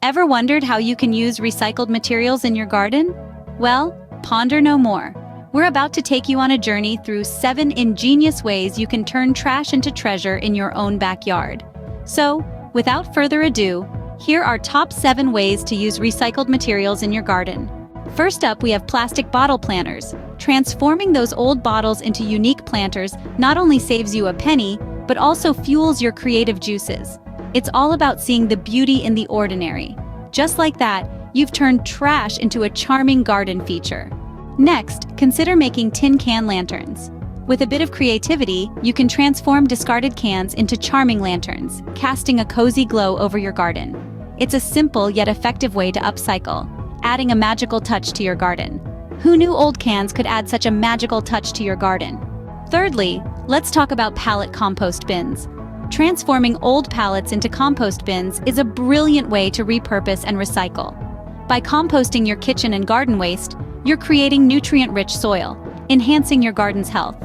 Ever wondered how you can use recycled materials in your garden? Well, ponder no more. We're about to take you on a journey through 7 ingenious ways you can turn trash into treasure in your own backyard. So, without further ado, here are top 7 ways to use recycled materials in your garden. First up, we have plastic bottle planters. Transforming those old bottles into unique planters not only saves you a penny, but also fuels your creative juices. It's all about seeing the beauty in the ordinary. Just like that, you've turned trash into a charming garden feature. Next, consider making tin can lanterns. With a bit of creativity, you can transform discarded cans into charming lanterns, casting a cozy glow over your garden. It's a simple yet effective way to upcycle, adding a magical touch to your garden. Who knew old cans could add such a magical touch to your garden? Thirdly, let's talk about pallet compost bins. Transforming old pallets into compost bins is a brilliant way to repurpose and recycle. By composting your kitchen and garden waste, you're creating nutrient-rich soil, enhancing your garden's health.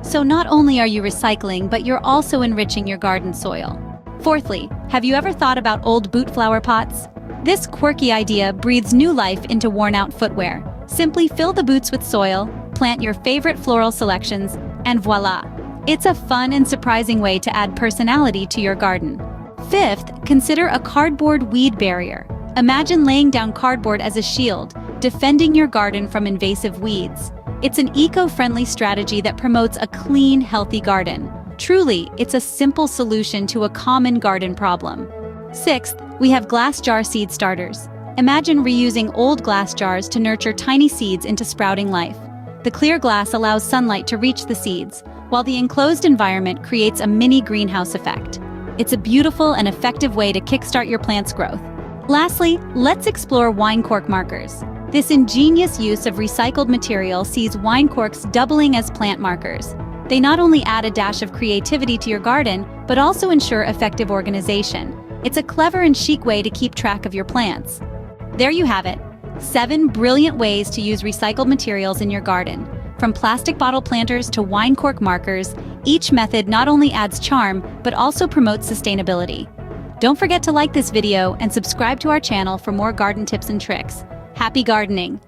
So not only are you recycling, but you're also enriching your garden soil. Fourthly, have you ever thought about old boot flower pots? This quirky idea breathes new life into worn-out footwear. Simply fill the boots with soil, plant your favorite floral selections, and voila! It's a fun and surprising way to add personality to your garden. Fifth, consider a cardboard weed barrier. Imagine laying down cardboard as a shield, defending your garden from invasive weeds. It's an eco-friendly strategy that promotes a clean, healthy garden. Truly, it's a simple solution to a common garden problem. Sixth, we have glass jar seed starters. Imagine reusing old glass jars to nurture tiny seeds into sprouting life. The clear glass allows sunlight to reach the seeds, while the enclosed environment creates a mini greenhouse effect. It's a beautiful and effective way to kickstart your plant's growth. Lastly, let's explore wine cork markers. This ingenious use of recycled material sees wine corks doubling as plant markers. They not only add a dash of creativity to your garden, but also ensure effective organization. It's a clever and chic way to keep track of your plants. There you have it, 7 brilliant ways to use recycled materials in your garden. From plastic bottle planters to wine cork markers, each method not only adds charm, but also promotes sustainability. Don't forget to like this video and subscribe to our channel for more garden tips and tricks. Happy gardening!